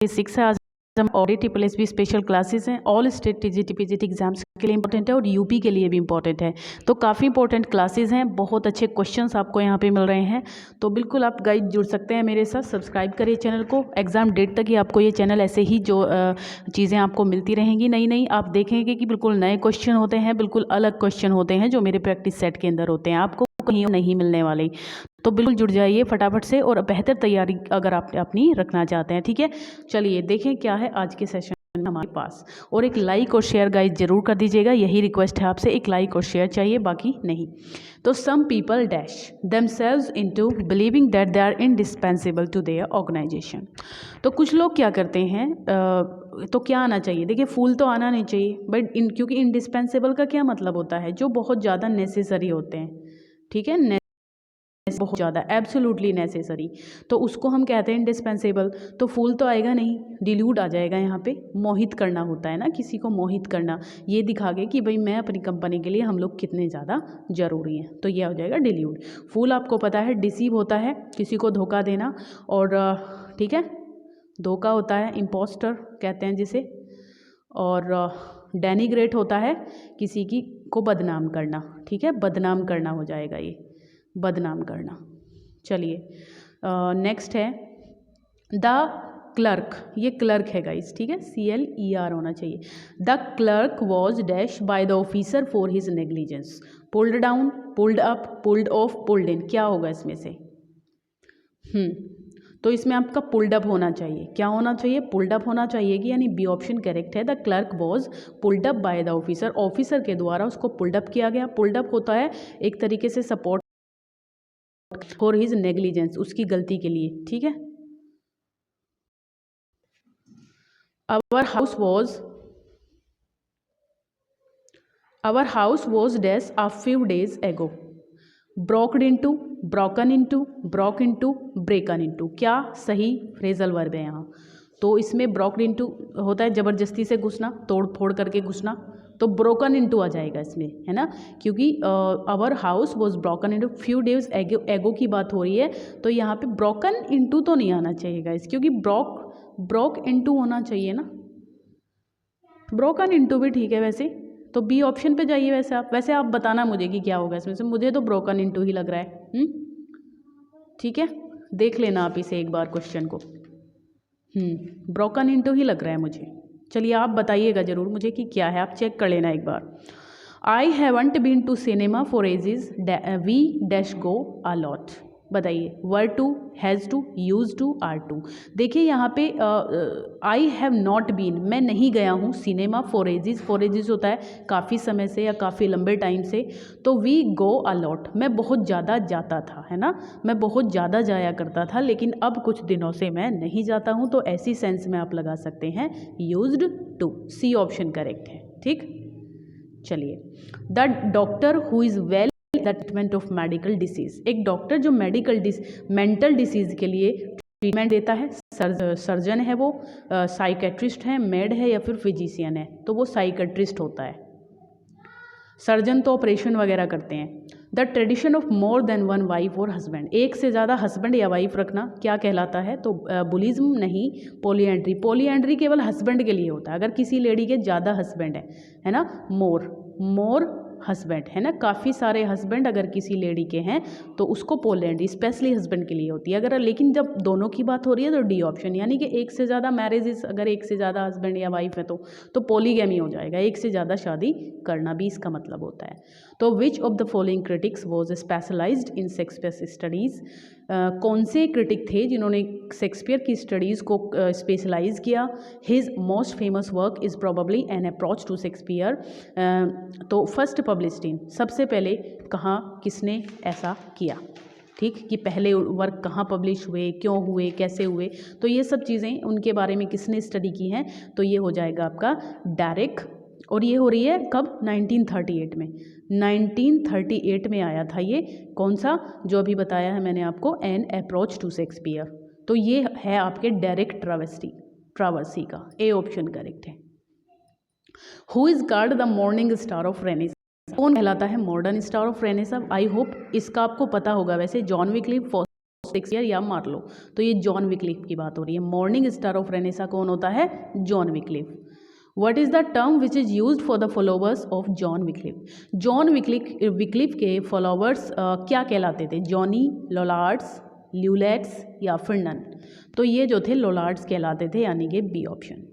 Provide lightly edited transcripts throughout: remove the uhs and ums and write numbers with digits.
6 है। आज हम ऑडिट TSSB स्पेशल क्लासेस हैं, all state TGT PGT exams के लिए इंपॉर्टेंट है और यूपी के लिए भी इंपॉर्टेंट है। तो काफ़ी इंपॉर्टेंट क्लासेस हैं, बहुत अच्छे क्वेश्चंस आपको यहाँ पे मिल रहे हैं। तो बिल्कुल आप गाइड जुड़ सकते हैं मेरे साथ, सब्सक्राइब करिए चैनल को। एग्ज़ाम डेट तक ही आपको ये चैनल ऐसे ही जो चीज़ें आपको मिलती रहेंगी नई नई, आप देखेंगे कि बिल्कुल नए क्वेश्चन होते हैं, बिल्कुल अलग क्वेश्चन होते हैं जो मेरे प्रैक्टिस सेट के अंदर होते हैं, आपको कहीं नहीं मिलने वाले। तो बिल्कुल जुड़ जाइए फटाफट से और बेहतर तैयारी अगर आप अपनी रखना चाहते हैं। ठीक है, चलिए देखें क्या है आज के सेशन हमारे पास। और एक लाइक और शेयर गाइस जरूर कर दीजिएगा, यही रिक्वेस्ट है आपसे, एक लाइक और शेयर चाहिए, बाकी नहीं। तो some people dash themselves into believing that they are indispensable to their organization. तो कुछ लोग क्या करते हैं, तो क्या आना चाहिए, देखिए फूल तो आना नहीं चाहिए, बट क्योंकि इंडिस्पेंसिबल का क्या मतलब होता है, जो बहुत ज़्यादा नेसेसरी होते हैं। ठीक है, बहुत ज़्यादा एब्सोल्युटली नेसेसरी, तो उसको हम कहते हैं इंडिस्पेंसेबल। तो फूल तो आएगा नहीं, डिल्यूट आ जाएगा। यहाँ पे मोहित करना होता है ना, किसी को मोहित करना, ये दिखा के कि भाई मैं अपनी कंपनी के लिए हम लोग कितने ज़्यादा ज़रूरी हैं, तो ये हो जाएगा डिल्यूट। फूल आपको पता है डिसीव होता है, किसी को धोखा देना, और ठीक है, धोखा होता है, इम्पोस्टर कहते हैं जिसे। और डेनिग्रेट होता है किसी की को बदनाम करना। ठीक है, बदनाम करना हो जाएगा ये, बदनाम करना। चलिए नेक्स्ट है द क्लर्क, ये क्लर्क है गाइस, ठीक है, CLER होना चाहिए। The clerk was dash by the officer for his negligence, pulled down, pulled up, pulled off, pulled इन, क्या होगा इसमें से? तो इसमें आपका पुल्ड अप होना चाहिए, क्या होना चाहिए? पुल्ड अप होना चाहिए कि, यानी बी ऑप्शन करेक्ट है। The clerk was pulled up by the officer, officer के द्वारा उसको पुल्ड अप किया गया। पुल्ड अप होता है एक तरीके से सपोर्ट फॉर हिज नेग्लिजेंस, उसकी गलती के लिए। ठीक है, our house was dash a few days ago, broked into, broken into, broke into, breaken into, क्या सही फ्रेजल वर्ब है यहाँ? तो इसमें ब्रोकड इंटू होता है ज़बरदस्ती से घुसना, तोड़ फोड़ करके घुसना, तो ब्रोकन इंटू आ जाएगा इसमें, है ना, क्योंकि our house was broken into, few days ago की बात हो रही है, तो यहाँ पे ब्रोकन इंटू तो नहीं आना चाहिए गाइस, क्योंकि ब्रोक इंटू होना चाहिए ना, ब्रोकन इंटू भी ठीक है वैसे। तो बी ऑप्शन पे जाइए, वैसे आप बताना मुझे कि क्या होगा इसमें से, मुझे तो ब्रोकन इंटू ही लग रहा है। ठीक है, देख लेना आप इसे एक बार क्वेश्चन को। ब्रोकन इंटू ही लग रहा है मुझे। चलिए आप बताइएगा ज़रूर मुझे कि क्या है, आप चेक कर लेना एक बार। I haven't been to cinema for ages, we dash go a lot, बताइए, were to, has to, used to, are to. देखिए यहाँ पे आई हैव नॉट बीन, मैं नहीं गया हूँ cinema for edges, for ages होता है काफ़ी समय से या काफ़ी लंबे टाइम से। तो वी गो अ लॉट, मैं बहुत ज़्यादा जाता था, है ना, मैं बहुत ज़्यादा जाया करता था, लेकिन अब कुछ दिनों से मैं नहीं जाता हूँ। तो ऐसी सेंस में आप लगा सकते हैं used to, C option correct है। ठीक, चलिए, the doctor who is well treatment of medical disease, एक डॉक्टर जो मेंटल डिसीज के लिए ट्रीटमेंट देता है, सर्जन है वो, साइकेट्रिस्ट है, मेड है, या फिर फिजिशियन है, तो वो साइकेट्रिस्ट होता है। सर्जन तो ऑपरेशन वगैरह करते हैं। The tradition of more than one wife और हस्बैंड, एक से ज़्यादा हस्बैंड या वाइफ रखना क्या कहलाता है? तो बुलिज्म नहीं, पॉलीएंड्री। पॉलीएंड्री केवल हस्बैंड के लिए होता है, अगर किसी लेडी के ज़्यादा हस्बैंड है ना, मोर हस्बैंड, है ना, काफ़ी सारे हस्बैंड अगर किसी लेडी के हैं तो उसको पॉलीएंड्री स्पेशली हस्बैंड के लिए होती है। अगर लेकिन जब दोनों की बात हो रही है तो डी ऑप्शन, यानी कि एक से ज़्यादा मैरिजेस, अगर एक से ज़्यादा हस्बैंड या वाइफ है तो पॉलीगैमी हो जाएगा, एक से ज़्यादा शादी करना भी इसका मतलब होता है। तो which of the following critics was specialized in Shakespeare studies, कौन से क्रिटिक थे जिन्होंने शेक्सपियर की स्टडीज़ को स्पेशलाइज किया? His most famous work is probably an approach to Shakespeare, तो फर्स्ट पब्लिश्ड इन, सबसे पहले कहाँ किसने ऐसा किया? ठीक, कि पहले वर्क कहाँ पब्लिश हुए, क्यों हुए, कैसे हुए, तो ये सब चीज़ें उनके बारे में किसने स्टडी की हैं? तो ये हो जाएगा आपका डायरेक्ट, और ये हो रही है कब? 1938 में, 1938 में आया था ये, कौन सा जो अभी बताया है मैंने आपको, एन अप्रोच टू शेक्सपियर। तो ये है आपके डायरेक्ट ट्रावर्सी का, ए ऑप्शन करेक्ट है। Who is called the morning star of renaissance, कौन कहलाता है modern star of renaissance? I hope इसका आपको पता होगा, वैसे जॉन विक्लिफ, शेक्सपियर या मार्लो। तो ये जॉन विक्लिफ की बात हो रही है। मॉर्निंग स्टार ऑफ रेनेसा कौन होता है? John Wycliffe. What is the term which is used for the followers of John Wycliffe? John Wycliffe के फॉलोवर्स क्या कहलाते थे? जॉनी, लोलार्ड्स, ल्यूलेट्स या फिर नन? तो ये जो थे लोलार्ड्स कहलाते थे, यानी कि B option.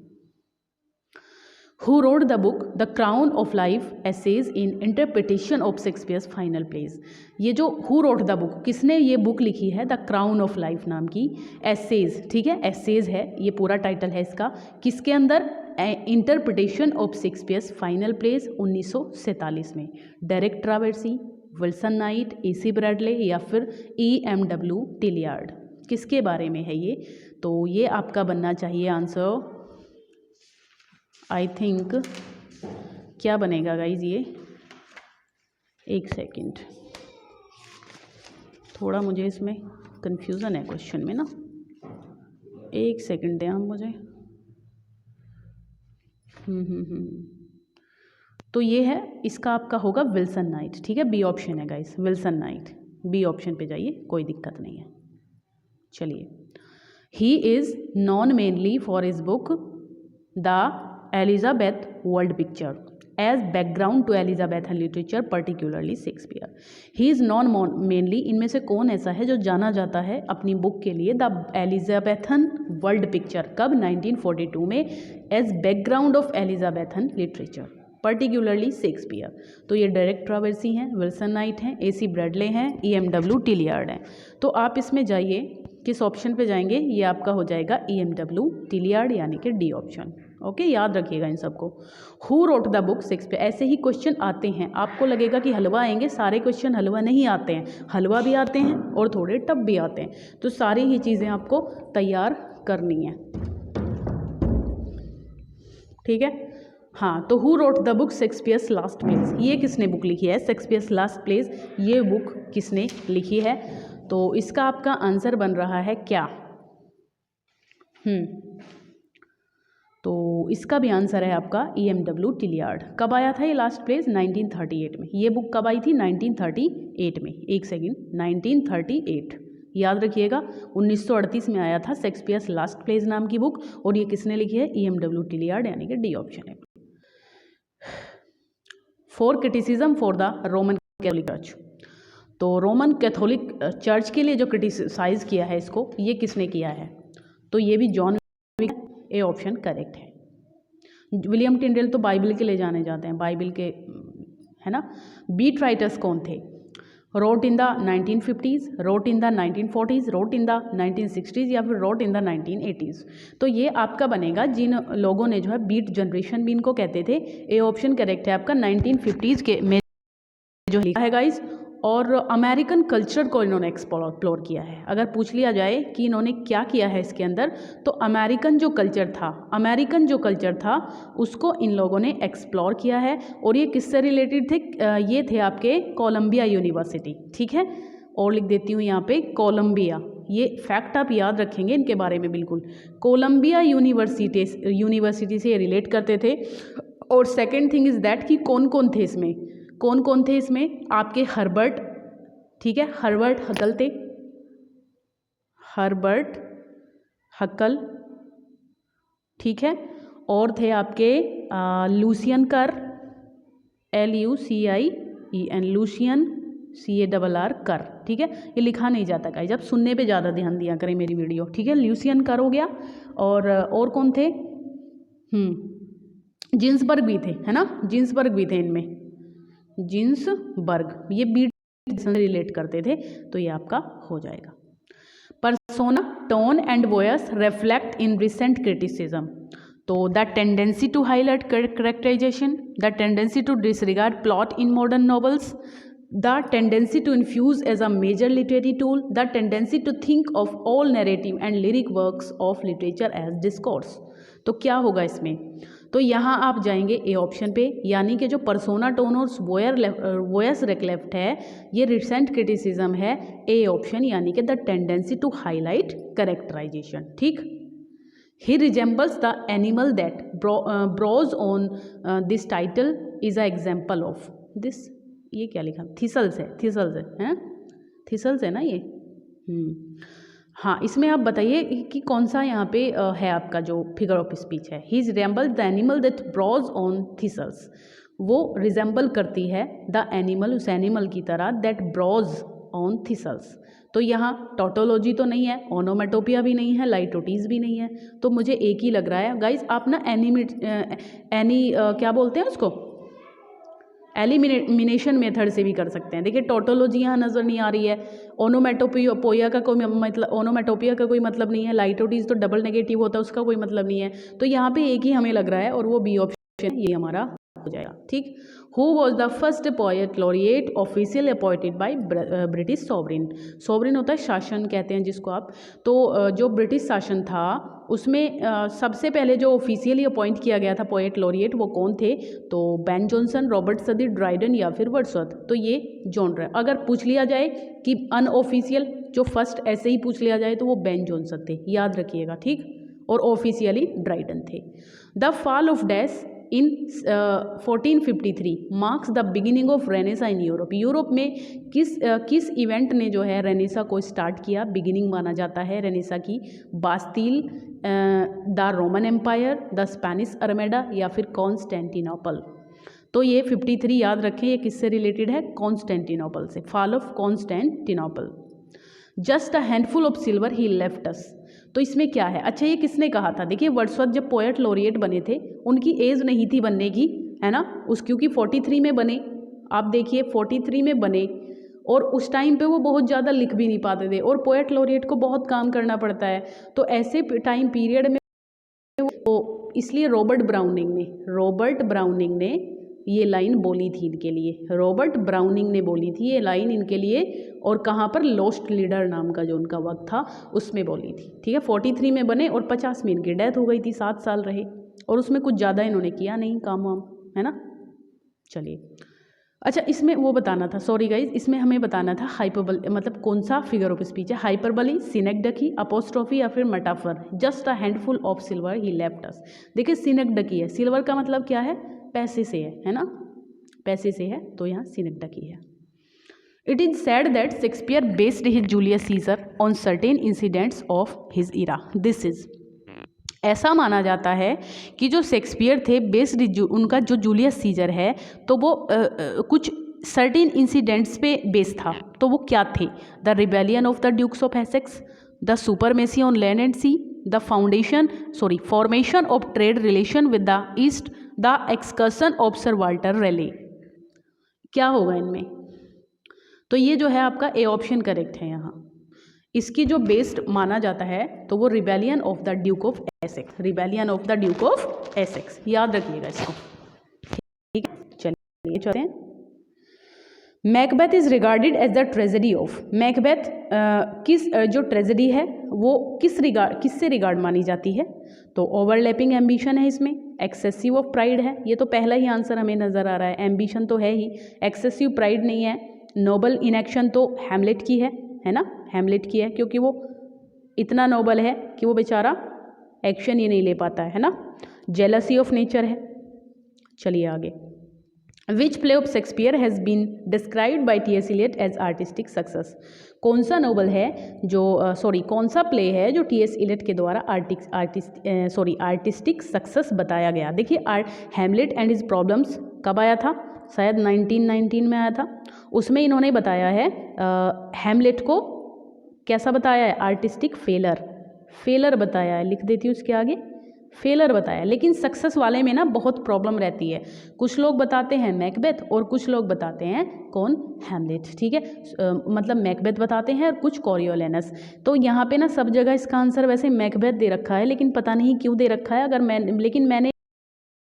Who wrote the book The Crown of Life Essays in Interpretation of Shakespeare's Final Plays? ये जो Who wrote the book, किसने ये बुक लिखी है? The Crown of Life नाम की एसेज, ठीक है, एसेज है, ये पूरा टाइटल है इसका। किसके अंदर? Interpretation of Shakespeare's final plays 1947 में। Derek Traversi, Wilson Knight, AC Bradley या फिर EMW टिलियार्ड, किसके बारे में है ये? तो ये आपका बनना चाहिए आंसर, आई थिंक क्या बनेगा गाइज ये, एक सेकंड, थोड़ा मुझे इसमें कंफ्यूजन है क्वेश्चन में ना, एक सेकंड दें आप मुझे। तो ये है, इसका आपका होगा विल्सन नाइट, ठीक है, बी ऑप्शन है guys, Wilson Knight, B option पे जाइए, कोई दिक्कत नहीं है। चलिए, he is known mainly for his book the Elizabeth world picture as background to Elizabethan literature particularly Shakespeare. He is known mainly, इनमें से कौन ऐसा है जो जाना जाता है अपनी बुक के लिए द एलिजाबेथन वर्ल्ड पिक्चर, कब? 1942 में, as background of Elizabethan literature particularly Shakespeare. तो ये डेरेक ट्रावर्सी हैं, विल्सन नाइट हैं, AC ब्रैडले हैं, EMW टिलियार्ड हैं। तो आप इसमें जाइए, किस ऑप्शन पे जाएंगे? ये आपका हो जाएगा EMW टिलियार्ड, यानी कि डी ऑप्शन। ओके, याद रखिएगा इन सबको। Who wrote the book Shakespeare, ऐसे ही क्वेश्चन आते हैं। आपको लगेगा कि हलवा आएंगे, सारे क्वेश्चन हलवा नहीं आते हैं, हलवा भी आते हैं और थोड़े टफ भी आते हैं। तो सारी ही चीज़ें आपको तैयार करनी है, ठीक है। हाँ, तो who wrote the book Shakespeare's last place, ये किसने बुक लिखी है? शेक्सपियर्स लास्ट प्लेस, ये बुक किसने लिखी है? तो इसका आपका आंसर बन रहा है क्या? तो इसका भी आंसर है आपका EMW टिलियार्ड। कब आया था ये लास्ट प्लेस? 1938 में। ये बुक कब आई थी? 1938 में। एक सेकेंड, 1938 याद रखिएगा। 1938 में आया था शेक्सपियर्स लास्ट प्लेस नाम की बुक, और ये किसने लिखी है? EMW टिलियार्ड, यानी कि डी ऑप्शन है। For criticism for the Roman Catholic church, तो रोमन कैथोलिक चर्च के लिए जो क्रिटिसाइज किया है इसको, ये किसने किया है? तो ये भी जॉन, ए ऑप्शन करेक्ट है। विलियम टिंडेल तो बाइबल के लिए जाने जाते हैं, बाइबल के, है ना। बीट राइटर्स कौन थे? Wrote in the 1950s, wrote in the 1940s, wrote in the 1960s या फिर रोट इन द 1980s। तो ये आपका बनेगा, जिन लोगों ने जो है बीट जनरेशन भी इनको कहते थे, ए ऑप्शन करेक्ट है आपका। 1950s के में जो लिखा है गाइस, और अमेरिकन कल्चर को इन्होंने एक्सप्लोर किया है। अगर पूछ लिया जाए कि इन्होंने क्या किया है इसके अंदर, तो अमेरिकन जो कल्चर था उसको इन लोगों ने एक्सप्लोर किया है। और ये किससे रिलेटेड थे? ये थे आपके कोलंबिया यूनिवर्सिटी, ठीक है। और लिख देती हूँ यहाँ पे कोलंबिया, ये फैक्ट आप याद रखेंगे इनके बारे में बिल्कुल। कोलंबिया यूनिवर्सिटी से रिलेट करते थे। और सेकेंड थिंग इज़ दैट कि कौन कौन थे इसमें? आपके हर्बर्ट, ठीक है, हर्बर्ट हकल थे, हर्बर्ट हकल, ठीक है। और थे आपके लूसियन कर, LUCIEN, लूसियन CARR कर, ठीक है। ये लिखा नहीं जाता गाइस, जब सुनने पे ज़्यादा ध्यान दिया करें मेरी वीडियो, ठीक है। लूसियन कर हो गया, और कौन थे? जिन्सबर्ग भी थे, है ना, जिन्सबर्ग भी थे इनमें, जिन्सबर्ग, ये बीट से रिलेट करते थे। तो ये आपका हो जाएगा। Persona, tone and voice reflect in recent criticism, तो the tendency to highlight characterisation, the tendency to disregard plot in modern novels, the tendency to infuse as a major literary tool, the tendency to think of all narrative and lyric works of literature as discourse। तो क्या होगा इसमें? तो यहाँ आप जाएंगे A option पे, यानी कि जो पर्सोना, टोन और वॉयस रिफ्लेक्ट है, ये रिसेंट क्रिटिसिज्म है, ए ऑप्शन, यानी कि the tendency to highlight characterisation, ठीक। He resembles the animal that browse on this title is a example of this. ये क्या लिखा? थिसल्स है, हैं, थिसल्स है ना ये, हाँ, इसमें आप बताइए कि कौन सा यहाँ पे है आपका जो फिगर ऑफ स्पीच है। He resemble the animal that browse on thistles, वो रिजेंबल करती है द एनिमल, उस एनिमल की तरह, दैट ब्रॉज ऑन थिसल्स। तो यहाँ टोटोलॉजी तो नहीं है, ओनोमेटोपिया भी नहीं है, लाइटोटीज भी नहीं है, तो मुझे एक ही लग रहा है गाइज। आप ना क्या बोलते हैं उसको, एलिमिनेशन मेथड से भी कर सकते हैं। देखिए टोटोलॉजी यहाँ नज़र नहीं आ रही है, ओनोमेटोपिया का कोई मतलब, ओनोमेटोपिया का कोई मतलब नहीं है, लाइटोटीज तो डबल नेगेटिव होता है, उसका कोई मतलब नहीं है। तो यहाँ पे एक ही हमें लग रहा है और वो बी ऑप्शन, ये हमारा हो जाएगा। ठीक। Who was the first poet laureate official appointed by British sovereign. Sovereign होता है शासन कहते हैं जिसको आप। तो जो ब्रिटिश शासन था उसमें सबसे पहले जो ऑफिशियली अपॉइंट किया गया था पोएट लॉरिएट, वो कौन थे? तो बेन जॉनसन, रॉबर्ट सदी, ड्राइडन या फिर वर्ड्सवर्थ। तो ये जॉनर है। अगर पूछ लिया जाए कि अनऑफिशियल, जो फर्स्ट ऐसे ही पूछ लिया जाए तो वो बेन जॉनसन थे, याद रखिएगा। ठीक। और ऑफिशियली ड्राइडन थे। The fall of dash in 1453 marks the beginning of Renaissance in Europe. Europe में किस इवेंट ने जो है रेनेसा को स्टार्ट किया, बिगिनिंग माना जाता है रेनेसा की? Bastille, the Roman Empire, the Spanish Armada या फिर कॉन्स्टेंटिनोपल। तो ये 53 याद रखें, ये किससे रिलेटेड है? कॉन्स्टेंटिनोपल से, fall of Constantinople. Just a handful of silver he left अस। तो इसमें क्या है? अच्छा, ये किसने कहा था? देखिए वर्ड्सवर्थ जब पोएट लॉरिएट बने थे उनकी एज नहीं थी बनने की, है ना, क्योंकि 43 में बने। आप देखिए 43 में बने और उस टाइम पे वो बहुत ज़्यादा लिख भी नहीं पाते थे और पोएट लॉरिएट को बहुत काम करना पड़ता है। तो ऐसे टाइम पीरियड में तो इसलिए रॉबर्ट ब्राउनिंग ने ये लाइन बोली थी इनके लिए। रॉबर्ट ब्राउनिंग ने बोली थी ये लाइन इनके लिए, और कहाँ पर? लॉस्ट लीडर नाम का जो उनका वक्त था उसमें बोली थी। ठीक है। 43 में बने और 50 में इनकी डेथ हो गई थी, 7 साल रहे और उसमें कुछ ज़्यादा इन्होंने किया नहीं काम वाम, है ना। चलिए, अच्छा इसमें वो बताना था, सॉरी गाइज, इसमें हमें बताना था हाइपरबली मतलब कौन सा फिगर ऑफ स्पीच है? हाइपरबली, सिनेक्डकी, अपोस्ट्रोफी या फिर metaphor. Just a handful of silver he left अस। देखिए सिनेक्डकी है, सिल्वर का मतलब क्या है? पैसे से है ना, पैसे से है, तो यहाँ सिनेक्डकी है। It is said that Shakespeare based his Julius Caesar on certain incidents of his era. This is, ऐसा माना जाता है कि जो शेक्सपियर थे बेस्ड उनका जो जूलियस सीजर है तो वो कुछ सर्टेन इंसिडेंट्स पे बेस था। तो वो क्या थे? The rebellion of the dukes of Essex, the supremacy on land and sea, the formation of trade relation with the East, the excursion of Sir Walter Raleigh. क्या होगा इनमें? तो ये जो है आपका ए ऑप्शन करेक्ट है यहाँ। इसकी जो बेस्ड माना जाता है तो वो rebellion of the duke of Essex, rebellion of the duke of Essex, याद रखिएगा इसको। ठीक है, चलिए चलते हैं। Macbeth is regarded as the tragedy of. Macbeth जो ट्रेजेडी है वो किससे रिगार्ड मानी जाती है? तो ओवरलैपिंग एम्बिशन है इसमें, एक्सेसिव ऑफ प्राइड है, ये तो पहला ही आंसर हमें नज़र आ रहा है, एम्बिशन तो है ही, एक्सेसिव प्राइड नहीं है। नोबल इनएक्शन तो हैमलेट की है ना, हैमलेट की है, क्योंकि वो इतना नोबल है कि वो बेचारा एक्शन ही नहीं ले पाता है ना। जेलसी ऑफ नेचर है। चलिए आगे। Which play of Shakespeare has been described by TS. Eliot as artistic success. कौन सा नोवेल है जो कौन सा प्ले है जो टी.एस. इलियट के द्वारा आर्टिस्टिक सक्सेस बताया गया? देखिए हैमलेट एंड हिज प्रॉब्लम्स कब आया था? शायद 1919 में आया था। उसमें इन्होंने बताया है हैमलेट को कैसा बताया है? आर्टिस्टिक फेलर बताया है, लिख देती हूँ उसके आगे, फेलर बताया। लेकिन सक्सेस वाले में ना बहुत प्रॉब्लम रहती है। कुछ लोग बताते हैं मैकबेथ और कुछ लोग बताते हैं कौन? हैमलेट। ठीक है, मतलब मैकबेथ बताते हैं और कुछ कोरियोलेनस। तो यहाँ पे ना सब जगह इसका आंसर वैसे मैकबेथ दे रखा है, लेकिन पता नहीं क्यों दे रखा है। लेकिन मैंने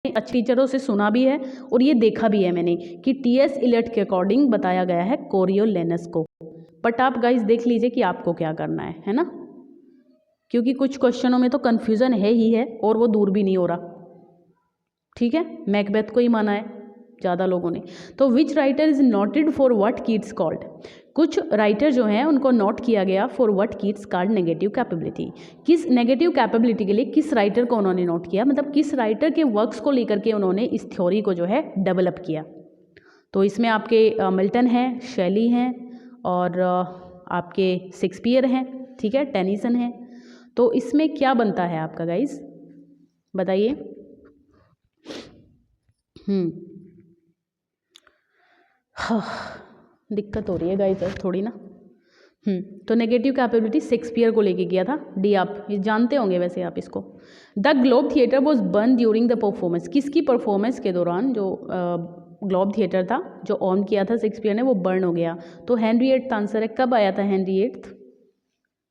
अच्छी टीचरों से सुना भी है और ये देखा भी है मैंने कि टी.एस. इलियट के अकॉर्डिंग बताया गया है कोरियोलेनस को। बट आप गाइस देख लीजिए कि आपको क्या करना है ना, क्योंकि कुछ क्वेश्चनों में तो कन्फ्यूज़न है ही है और वो दूर भी नहीं हो रहा। ठीक है, मैकबेथ को ही माना है ज़्यादा लोगों ने। तो which writer is noted for what Keats called. कुछ राइटर जो हैं उनको नोट किया गया for what Keats called negative capability. किस नेगेटिव कैपेबिलिटी के लिए किस राइटर को उन्होंने नोट किया, मतलब किस राइटर के वर्क्स को लेकर के उन्होंने इस थ्योरी को जो है डेवलप किया। तो इसमें आपके मिल्टन हैं, शेली हैं और आपके शेक्सपियर हैं, ठीक है, टेनिसन है। तो इसमें क्या बनता है आपका गाइस, बताइए। हाँ, दिक्कत हो रही है गाइस थोड़ी ना। तो नेगेटिव कैपेबिलिटी शेक्सपियर को लेके किया था। डी आप ये जानते होंगे वैसे आप इसको। The globe theatre was burn during the performance, किसकी परफॉर्मेंस के दौरान जो ग्लोब थिएटर था जो ऑन किया था शेक्सपियर ने वो बर्न हो गया। तो हेनरी एट्थ आंसर है। कब आया था हेनरी एट्थ,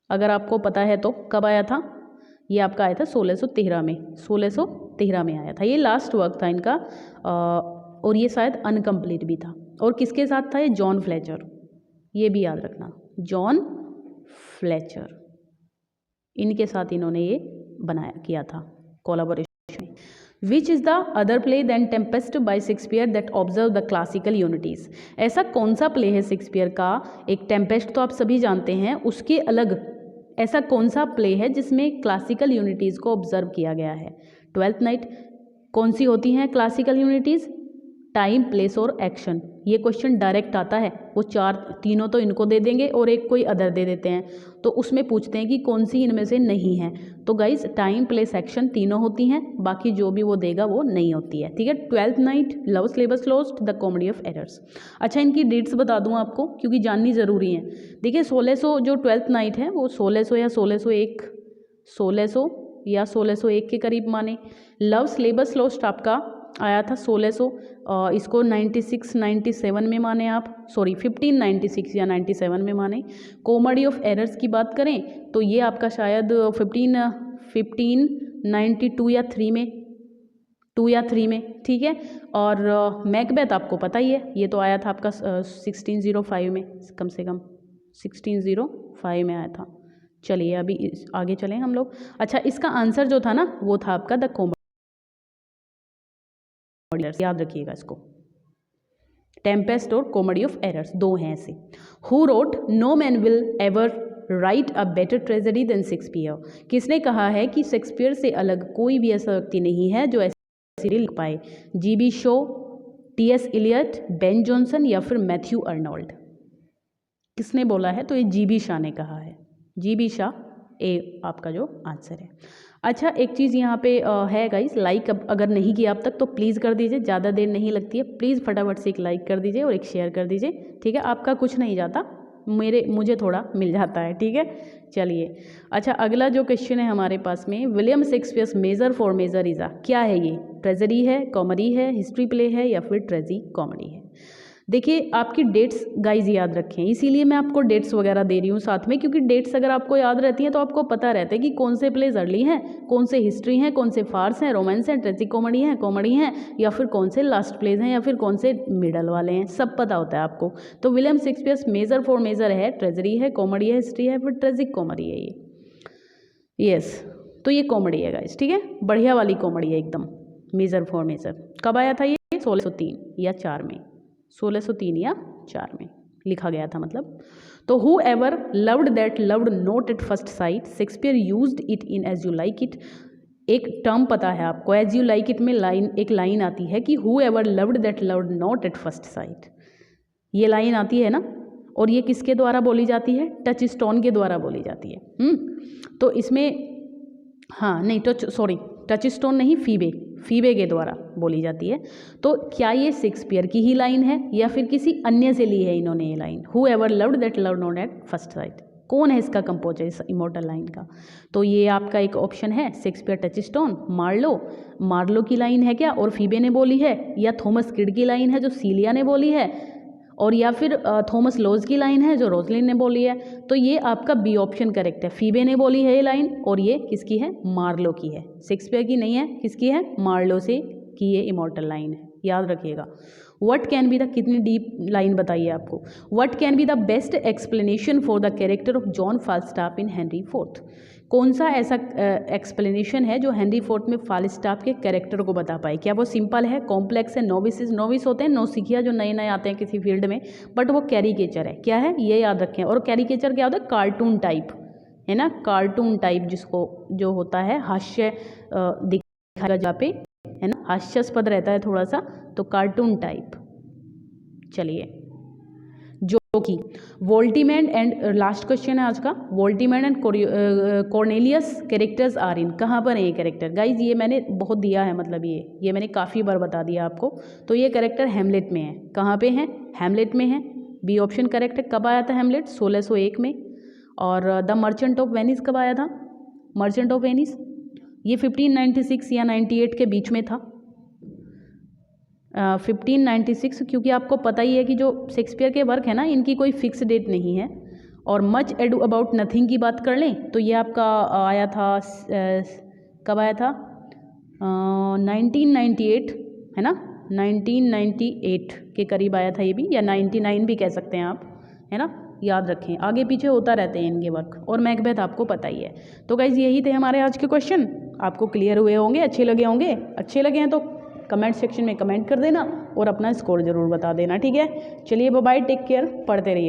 अगर आपको पता है तो कब आया था? ये आपका आया था 1613 में, 1613 में आया था। ये लास्ट वर्क था इनका और ये शायद अनकम्प्लीट भी था। और किसके साथ था ये? जॉन फ्लेचर, ये भी याद रखना, जॉन फ्लेचर, इनके साथ इन्होंने ये बनाया किया था collaboration. Which is the other play than Tempest by Shakespeare that observe the classical unities, ऐसा कौन सा प्ले है शेक्सपियर का? एक टेम्पेस्ट तो आप सभी जानते हैं, उसके अलग ऐसा कौन सा प्ले है जिसमें क्लासिकल यूनिटीज़ को ऑब्जर्व किया गया है? Twelfth night. कौन सी होती हैं क्लासिकल यूनिटीज़? टाइम, प्लेस और एक्शन। ये क्वेश्चन डायरेक्ट आता है, वो तीनों तो इनको दे देंगे और एक कोई अदर दे देते हैं, तो उसमें पूछते हैं कि कौन सी इनमें से नहीं है। तो गाइस टाइम, प्लेस, एक्शन तीनों होती हैं, बाकी जो भी वो देगा वो नहीं होती है, ठीक है। Twelfth night, love syllabus lost, the comedy of errors. अच्छा, इनकी डेट्स बता दूं आपको क्योंकि जाननी ज़रूरी है। देखिए 1600 जो ट्वेल्थ नाइट है वो 1600 या 1601, 1600 या 1601 के करीब माने। लव सिलेबस लॉस्ट आपका आया था 1600, इसको 96 97 में माने आप, सॉरी 1596 या 97 में माने। कॉमेडी ऑफ एरर्स की बात करें तो ये आपका शायद 1592 या 3 में, 2 या 3 में, ठीक है। और मैकबेथ आपको पता ही है, ये तो आया था आपका 1605 में, कम से कम 1605 में आया था। चलिए अभी आगे चलें हम लोग। अच्छा, इसका आंसर जो था ना वो था आपका द कॉमेडी, याद रखिएगा इसको। टेम्पेस्ट और कॉमेडी ऑफ एरर्स दो हैं ऐसे। Who wrote no man will ever write a better tragedy than Shakespeare, किसने कहा है कि शेक्सपियर से अलग कोई भी ऐसा व्यक्ति नहीं है जो ऐसी लिख पाए? GB Shaw, TS Eliot, Ben Jonson या फिर मैथ्यू अर्नोल्ड। किसने बोला है? तो ये जीबी शाह ने कहा है, जीबी शाह ए आपका जो आंसर है। अच्छा, एक चीज़ यहाँ पे है गाइस, लाइक अगर नहीं किया अब तक तो प्लीज़ कर दीजिए, ज़्यादा देर नहीं लगती है, प्लीज़ फटाफट से एक लाइक कर दीजिए और एक शेयर कर दीजिए, ठीक है। आपका कुछ नहीं जाता, मुझे थोड़ा मिल जाता है, ठीक है। चलिए अच्छा, अगला जो क्वेश्चन है हमारे पास में, William Shakespeare's major for Measure is a, क्या है ये? ट्रेजेडी है, कॉमेडी है, हिस्ट्री प्ले है या फिर ट्रेजी कॉमेडी है? देखिए आपकी डेट्स गाइज याद रखें, इसीलिए मैं आपको डेट्स वगैरह दे रही हूँ साथ में, क्योंकि डेट्स अगर आपको याद रहती हैं तो आपको पता रहता है कि कौन से प्लेज अर्ली हैं, कौन से हिस्ट्री हैं, कौन से फार्स हैं, रोमांस हैं, ट्रेजिक कॉमेडी हैं या फिर कौन से लास्ट प्लेज हैं या फिर कौन से मिडल वाले हैं, सब पता होता है आपको। तो William Shakespeare's major for measure है, ट्रेजरी है, कॉमेडी है, हिस्ट्री है, फिर ट्रेजिक कॉमेडी है ये। यस, तो ये कॉमेडी है गाइज, ठीक है, बढ़िया वाली कॉमेडी है एकदम, मेजर फॉर मेजर। कब आया था ये? 1603 या 4 में, 1603 या 4 में लिखा गया था मतलब। तो who ever loved that loved not at first sight, Shakespeare used it in as you like it. एक टर्म पता है आपको, एज यू लाइक इट में एक लाइन आती है कि who ever loved that loved not at first site, ये लाइन आती है ना, और ये किसके द्वारा बोली जाती है? टच स्टोन के द्वारा बोली जाती है। तो इसमें हाँ नहीं, टच स्टोन नहीं, फीबे के द्वारा बोली जाती है। तो क्या ये शेक्सपियर की ही लाइन है या फिर किसी अन्य से ली है इन्होंने ये line? Who ever loved that loved not at first site, कौन है इसका कंपोजर इस इमॉर्टल लाइन का? तो ये आपका एक ऑप्शन है शेक्सपियर, टच स्टोन, मार्लो की लाइन है क्या और फीबे ने बोली है, या थॉमस किड की लाइन है जो सीलिया ने बोली है, और या फिर थॉमस लॉज की लाइन है जो रोजलिन ने बोली है। तो ये आपका बी ऑप्शन करेक्ट है, फीबे ने बोली है ये लाइन, और ये किसकी है? मार्लो की है, शेक्सपियर की नहीं है, किसकी है? मार्लो से की ये इमॉर्टल लाइन है, याद रखिएगा। व्हाट कैन बी द, कितनी डीप लाइन बताइए आपको, what can be the best explanation for the character of John Falstaff in Henry Fourth, कौन सा ऐसा एक्सप्लेनेशन है जो हेनरी फोर्थ में फाल्स्टाफ के कैरेक्टर को बता पाए? क्या वो सिंपल है, कॉम्प्लेक्स है, नोविस होते हैं, नौसिखिया जो नए नए आते हैं किसी फील्ड में, बट वो कैरिकेचर है, क्या है ये याद रखें। और कैरिकेचर क्या होता है? कार्टून टाइप है ना, कार्टून टाइप जिसको जो होता है हास्य दिखाएगा जहाँ पे है ना, हास्यास्पद रहता है थोड़ा सा, तो कार्टून टाइप। चलिए जो कि वोल्टीमैन एंड, लास्ट क्वेश्चन है आज का, Voltimand and Cornelius characters are in, कहाँ पर है ये कैरेक्टर? गाइज ये मैंने बहुत दिया है, मतलब ये मैंने काफ़ी बार बता दिया आपको। तो ये कैरेक्टर हेमलेट में है। कहाँ पे है? हेमलेट में है। बी ऑप्शन करेक्ट है। कब आया था हेमलेट? 1601 में। और द मर्चेंट ऑफ वेनिस कब आया था? मर्चेंट ऑफ वेनिस ये 1596 या 98 के बीच में था। 1596, क्योंकि आपको पता ही है कि जो शेक्सपियर के वर्क है ना, इनकी कोई फिक्स डेट नहीं है। और मच एडू अबाउट नथिंग की बात कर लें तो ये आपका आया था, कब आया था? 1998 है ना, 1998 के करीब आया था ये भी, या 99 भी कह सकते हैं आप, है ना। याद रखें, आगे पीछे होता रहते हैं इनके वर्क। और मैकबेथ आपको पता ही है। तो गाइज यही थे हमारे आज के क्वेश्चन। आपको क्लियर हुए होंगे, अच्छे लगे होंगे। अच्छे लगे हैं तो कमेंट सेक्शन में कमेंट कर देना और अपना स्कोर ज़रूर बता देना, ठीक है। चलिए बाय बाय, टेक केयर, पढ़ते रहिए।